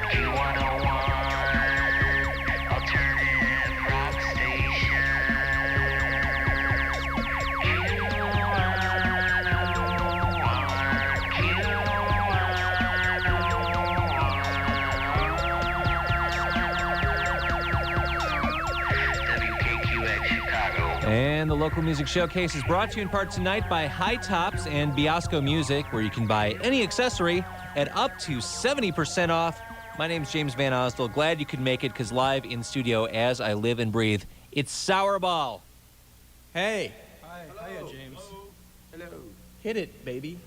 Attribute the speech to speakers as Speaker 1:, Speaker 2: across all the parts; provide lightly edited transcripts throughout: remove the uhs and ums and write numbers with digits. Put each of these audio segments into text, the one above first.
Speaker 1: Q101, alternative rock station. WKQX Chicago.
Speaker 2: And the local music showcase is brought to you in part tonight by High Tops and Biosco Music, where you can buy any accessory at up to 70% off. My name's James Van Osdell. Glad you could make it, because live in studio, as I live and breathe, it's SOURBALL.
Speaker 3: Hey.
Speaker 4: Hi. Hiya, James.
Speaker 3: Hello. Hit it, baby.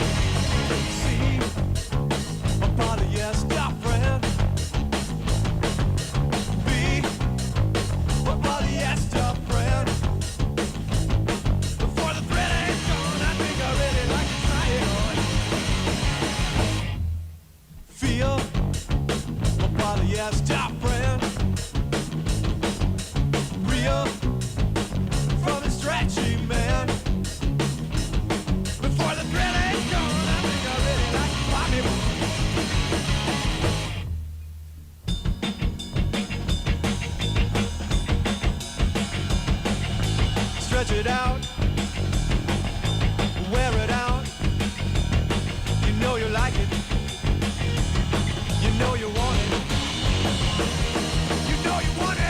Speaker 4: See, a polyester friend. Be a polyester friend. Before the thread ain't gone, I think I really like to try it on. Feel a polyester friend. Real from a stretchy man. Before the thread ain't gone, I think I really like to pop it. Stretch it out, wear it out. You know you like it. You know you want it. You know you want it.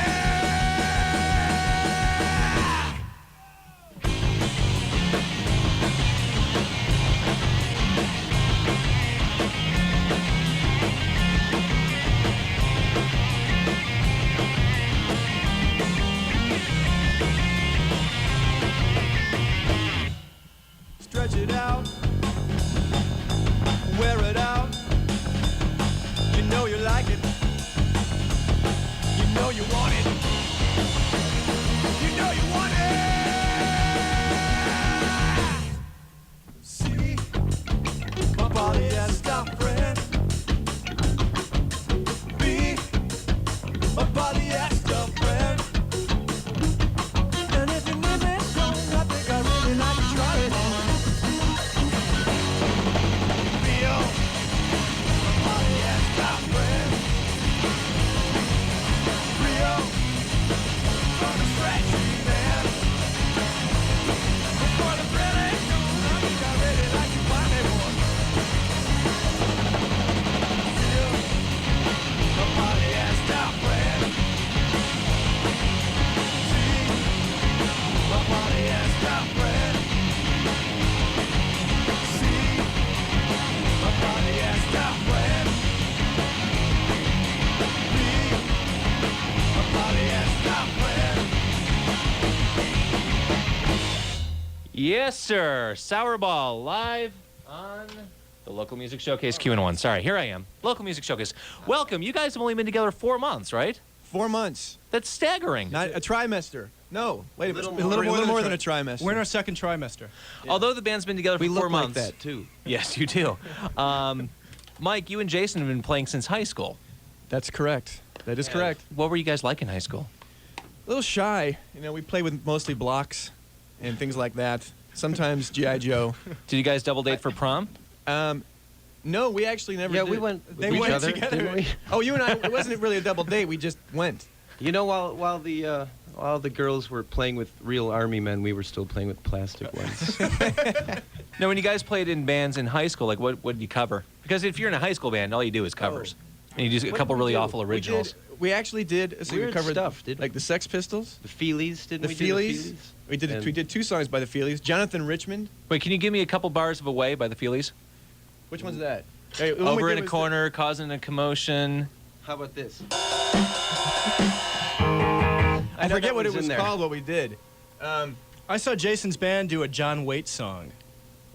Speaker 4: Stretch it out, wear it out. You know you like it. You know you want it. You know you want it. See, my polyester friend. Be my polyester friend. And if you need me strong, I think I really like to try it on. Feel my polyester friend. Real from a stretchy man. Before the thread ain't gone, I think I really like to find me one. Feel my polyester friend. See my polyester friend. See my polyester friend. Be my polyester friend.
Speaker 2: Yes, sir. SOURBALL live on the local music showcase, Q101. Sorry, here I am. Local music showcase. Welcome. You guys have only been together 4 months, right?
Speaker 3: 4 months.
Speaker 2: That's staggering.
Speaker 3: Not a trimester. No. Wait a minute. A
Speaker 4: little
Speaker 3: little
Speaker 4: more
Speaker 3: more
Speaker 4: than
Speaker 3: than a trimester.
Speaker 4: We're in our second trimester.
Speaker 2: Although the band's been together for
Speaker 5: We
Speaker 2: 4
Speaker 5: look like
Speaker 2: months.
Speaker 5: that, too.
Speaker 2: Yes, you do. Mike, you and Jason have been playing since high school.
Speaker 3: That's correct. That is correct.
Speaker 2: What were you guys like in high school?
Speaker 3: A little shy. You know, we play with mostly blocks and things like that. Sometimes G.I. Joe.
Speaker 2: Did you guys double date for prom?
Speaker 3: No, we actually never did.
Speaker 5: We went
Speaker 4: They
Speaker 5: with
Speaker 4: went
Speaker 5: each other,
Speaker 4: together.
Speaker 5: didn't we?
Speaker 3: Oh, you and I, it wasn't really a double date. We just went.
Speaker 5: You know, while the girls were playing with real army men, we were still playing with plastic ones.
Speaker 2: Now, when you guys played in bands in high school, like what did you cover? Because if you're in a high school band, all you do is covers. And you do a
Speaker 5: What
Speaker 2: couple
Speaker 5: did we
Speaker 2: really
Speaker 5: do?
Speaker 2: awful originals.
Speaker 3: We actually did. So we
Speaker 5: Weird
Speaker 3: covered
Speaker 5: stuff, didn't
Speaker 3: like the Sex Pistols,
Speaker 5: The Feelies, didn't
Speaker 3: the
Speaker 5: we? do
Speaker 3: Feelies. We did.
Speaker 5: And-
Speaker 3: We did 2 songs by the Feelies. Jonathan Richmond.
Speaker 2: Wait, can you give me a couple bars of Away by the Feelies?
Speaker 3: Which one's that? Hey, the one we
Speaker 2: Over
Speaker 3: did
Speaker 2: in a
Speaker 3: was
Speaker 2: corner, causing a commotion.
Speaker 5: How about this?
Speaker 3: I
Speaker 5: know
Speaker 3: forget
Speaker 5: that
Speaker 3: what it
Speaker 5: one's
Speaker 3: was
Speaker 5: in there.
Speaker 3: called. What we did.
Speaker 4: I saw Jason's band do a John Waite song,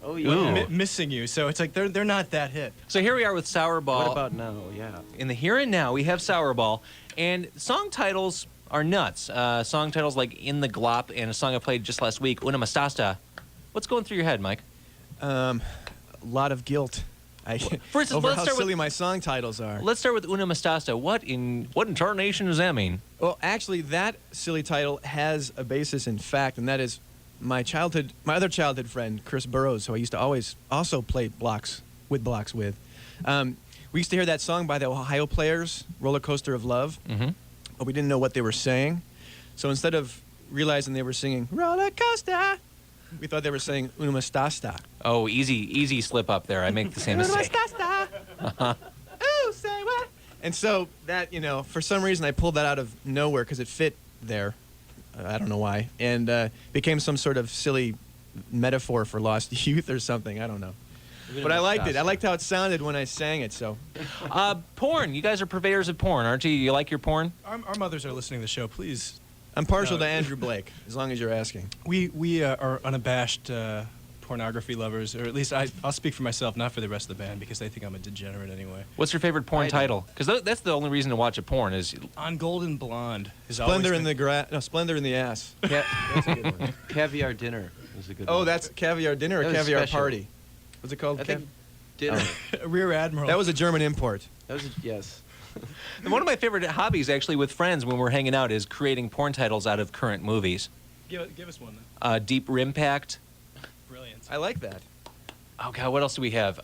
Speaker 5: Oh,
Speaker 2: Ooh.
Speaker 5: yeah.
Speaker 4: Missing You. So it's like they're not that hit.
Speaker 2: So here we are with SOURBALL.
Speaker 5: What about now? Yeah.
Speaker 2: In the here and now, we have SOURBALL. And song titles are nuts. Song titles like In the Glop and a song I played just last week, Una Mastasta. What's going through your head, Mike?
Speaker 3: A lot of guilt.
Speaker 2: For instance,
Speaker 3: over
Speaker 2: let's
Speaker 3: how
Speaker 2: start with-
Speaker 3: silly my song titles are.
Speaker 2: Let's start with Una Mastasta. What in tarnation does that mean?
Speaker 3: Well, actually, that silly title has a basis in fact, and that is my other childhood friend, Chris Burrows, who I used to always also play blocks with. We used to hear that song by the Ohio Players, Roller Coaster of Love, but we didn't know what they were saying. So instead of realizing they were singing Roller Coaster, we thought they were saying Una Mastasta.
Speaker 2: Oh, easy slip up there. I make the same mistake.
Speaker 3: Ooh, say what? And so that, for some reason I pulled that out of nowhere because it fit there. I don't know why. And became some sort of silly metaphor for lost youth or something. I don't know. But I liked it. I liked how it sounded when I sang it, so.
Speaker 2: Porn. You guys are purveyors of porn, aren't you? You like your porn?
Speaker 6: Our mothers are listening to the show. Please.
Speaker 3: I'm partial to Andrew Blake, as long as you're asking.
Speaker 6: We are unabashed pornography lovers, or at least I'll speak for myself, not for the rest of the band, because they think I'm a degenerate anyway.
Speaker 2: What's your favorite porn title? Because that's the only reason to watch a porn is...
Speaker 6: On Golden Blonde.
Speaker 3: Splendor in the Splendor in the Ass.
Speaker 5: That's a good one. Caviar Dinner is a good one.
Speaker 3: Oh, that's Caviar Dinner or
Speaker 5: That was
Speaker 3: Caviar
Speaker 5: special.
Speaker 3: Party? What's it called?
Speaker 5: I think Dinner.
Speaker 6: Rear Admiral.
Speaker 3: That was a German import.
Speaker 5: That was yes.
Speaker 2: And one of my favorite hobbies, actually, with friends when we're hanging out is creating porn titles out of current movies.
Speaker 6: Give us one, then.
Speaker 2: Deep Rimpact.
Speaker 6: Brilliant.
Speaker 3: I like that.
Speaker 2: Oh, God, what else do we have?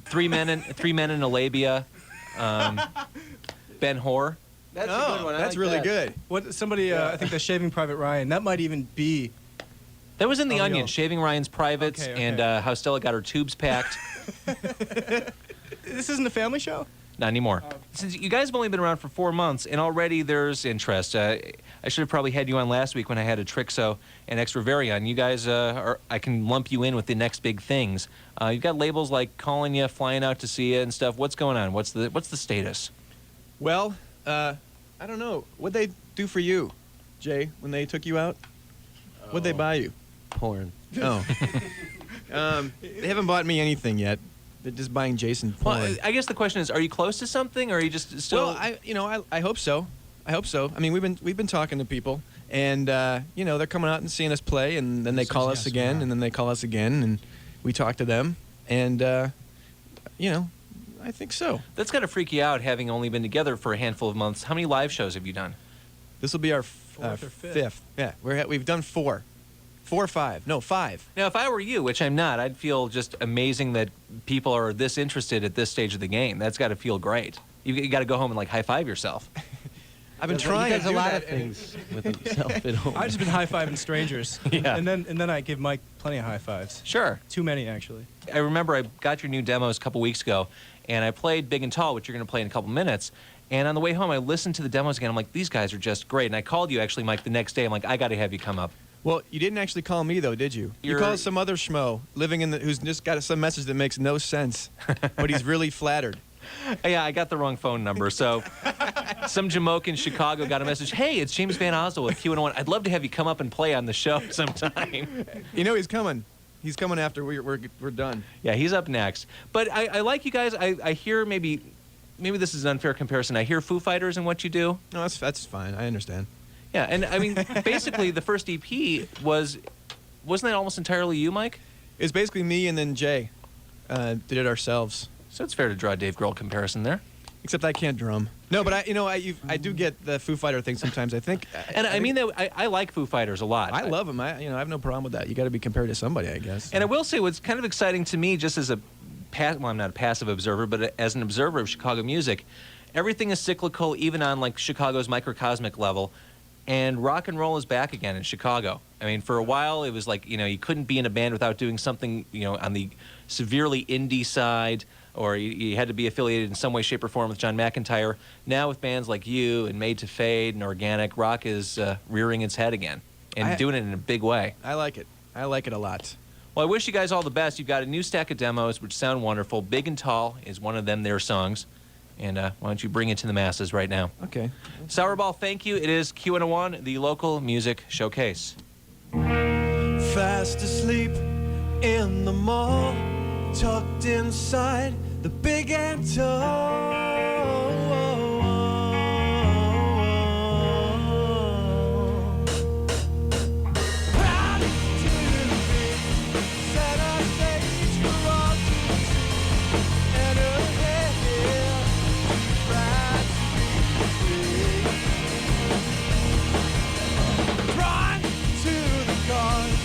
Speaker 2: Three Men in a Labia. Ben Hur.
Speaker 5: That's a good one. I
Speaker 3: That's
Speaker 5: like
Speaker 3: really
Speaker 5: that.
Speaker 3: good.
Speaker 6: What somebody? I think the Shaving Private Ryan. That might even be.
Speaker 2: That was in The
Speaker 6: Oh,
Speaker 2: Onion,
Speaker 6: yeah.
Speaker 2: Shaving Ryan's Privates,
Speaker 6: Okay.
Speaker 2: and how Stella got her tubes packed.
Speaker 6: This isn't a family show.
Speaker 2: Not anymore.
Speaker 6: Oh.
Speaker 2: Since you guys have only been around for 4 months, and already there's interest. I should have probably had you on last week when I had a Trixo and Extravarion. You guys I can lump you in with the next big things. You've got labels like calling you, flying out to see you, and stuff. What's going on? What's the status?
Speaker 3: Well, I don't know. What'd they do for you, Jay, when they took you out? What'd they buy you?
Speaker 5: Porn.
Speaker 3: Oh. They haven't bought me anything yet. They're just buying Jason porn.
Speaker 2: Well, I guess the question is, are you close to something, or are you just still?
Speaker 3: Well, I hope so. I hope so. I mean, we've been talking to people, and they're coming out and seeing us play, and then they call us again, and then they call us again, and we talk to them, and I think so.
Speaker 2: That's got to freak you out, having only been together for a handful of months. How many live shows have you done?
Speaker 3: This will be our
Speaker 6: Fourth or fifth.
Speaker 3: fifth. Yeah, we've done 4 or 5. No, 5.
Speaker 2: Now, if I were you, which I'm not, I'd feel just amazing that people are this interested at this stage of the game. That's got to feel great. You got to go home and high five yourself.
Speaker 3: I've been
Speaker 5: He
Speaker 3: trying
Speaker 5: does
Speaker 3: to
Speaker 5: a
Speaker 3: do
Speaker 5: lot
Speaker 3: that.
Speaker 5: of things with himself at home.
Speaker 6: I've just been high-fiving strangers.
Speaker 2: Yeah.
Speaker 6: And then I give Mike plenty of high fives.
Speaker 2: Sure.
Speaker 6: Too many, actually.
Speaker 2: I remember I got your new demos a couple weeks ago, and I played Big and Tall, which you're going to play in a couple minutes. And on the way home, I listened to the demos again. I'm like, these guys are just great. And I called you, actually, Mike, the next day. I'm like, I got to have you come up.
Speaker 3: Well, you didn't actually call me though, did you? You
Speaker 2: You're-
Speaker 3: called some other schmo living who's just got some message that makes no sense, but he's really flattered.
Speaker 2: Yeah, I got the wrong phone number. So some jamoke in Chicago got a message. Hey, it's James Van Osdol with Q101. I'd love to have you come up and play on the show sometime.
Speaker 3: He's coming. He's coming after we're done.
Speaker 2: Yeah, he's up next. But I like you guys. I hear maybe this is an unfair comparison. I hear Foo Fighters in what you do.
Speaker 3: No, that's fine. I understand.
Speaker 2: Yeah, and I mean, basically, the first EP wasn't that almost entirely you, Mike?
Speaker 3: It's basically me and then Jay did it ourselves.
Speaker 2: So it's fair to draw a Dave Grohl comparison there.
Speaker 3: Except I can't drum. No, but I do get the Foo Fighter thing sometimes. I think.
Speaker 2: And I mean that I like Foo Fighters a lot.
Speaker 3: I love them. I have no problem with that. You got to be compared to somebody, I guess.
Speaker 2: And I will say what's kind of exciting to me, just as I'm not a passive observer, but as an observer of Chicago music, everything is cyclical, even on Chicago's microcosmic level. And rock and roll is back again in Chicago. I mean, for a while, it was you couldn't be in a band without doing something, on the severely indie side, or you had to be affiliated in some way, shape, or form with John McEntire. Now with bands like you and Made to Fade and Organic, rock is rearing its head again and doing it in a big way.
Speaker 3: I like it. I like it a lot.
Speaker 2: Well, I wish you guys all the best. You've got a new stack of demos, which sound wonderful. Big and Tall is one of their songs. And why don't you bring it to the masses right now?
Speaker 3: Okay.
Speaker 2: SOURBALL, thank you. It is Q101, the local music showcase.
Speaker 4: Fast asleep in the mall, tucked inside the big and tall. Proud to be center stage for all to see, and ahead, proud to be free. Run to the cars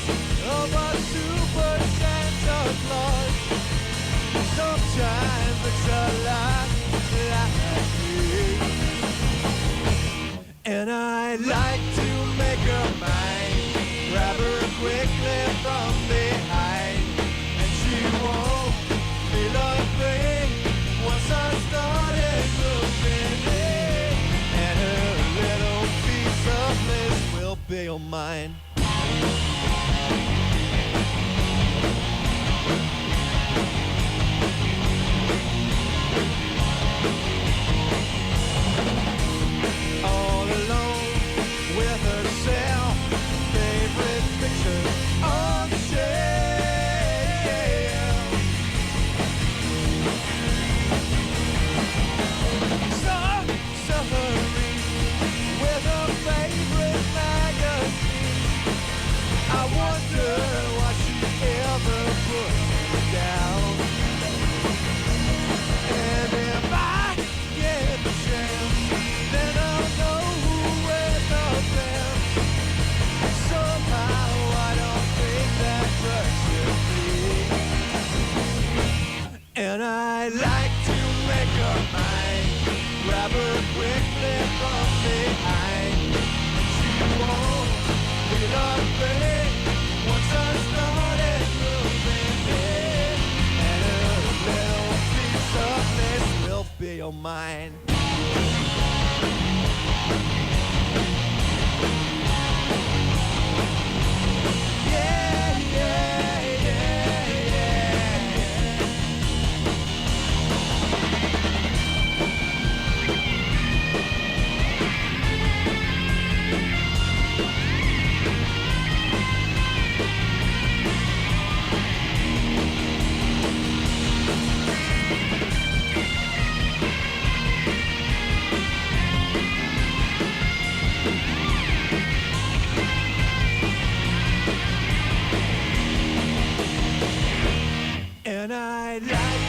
Speaker 3: mine. Yeah, yeah, yeah, yeah. And I'd like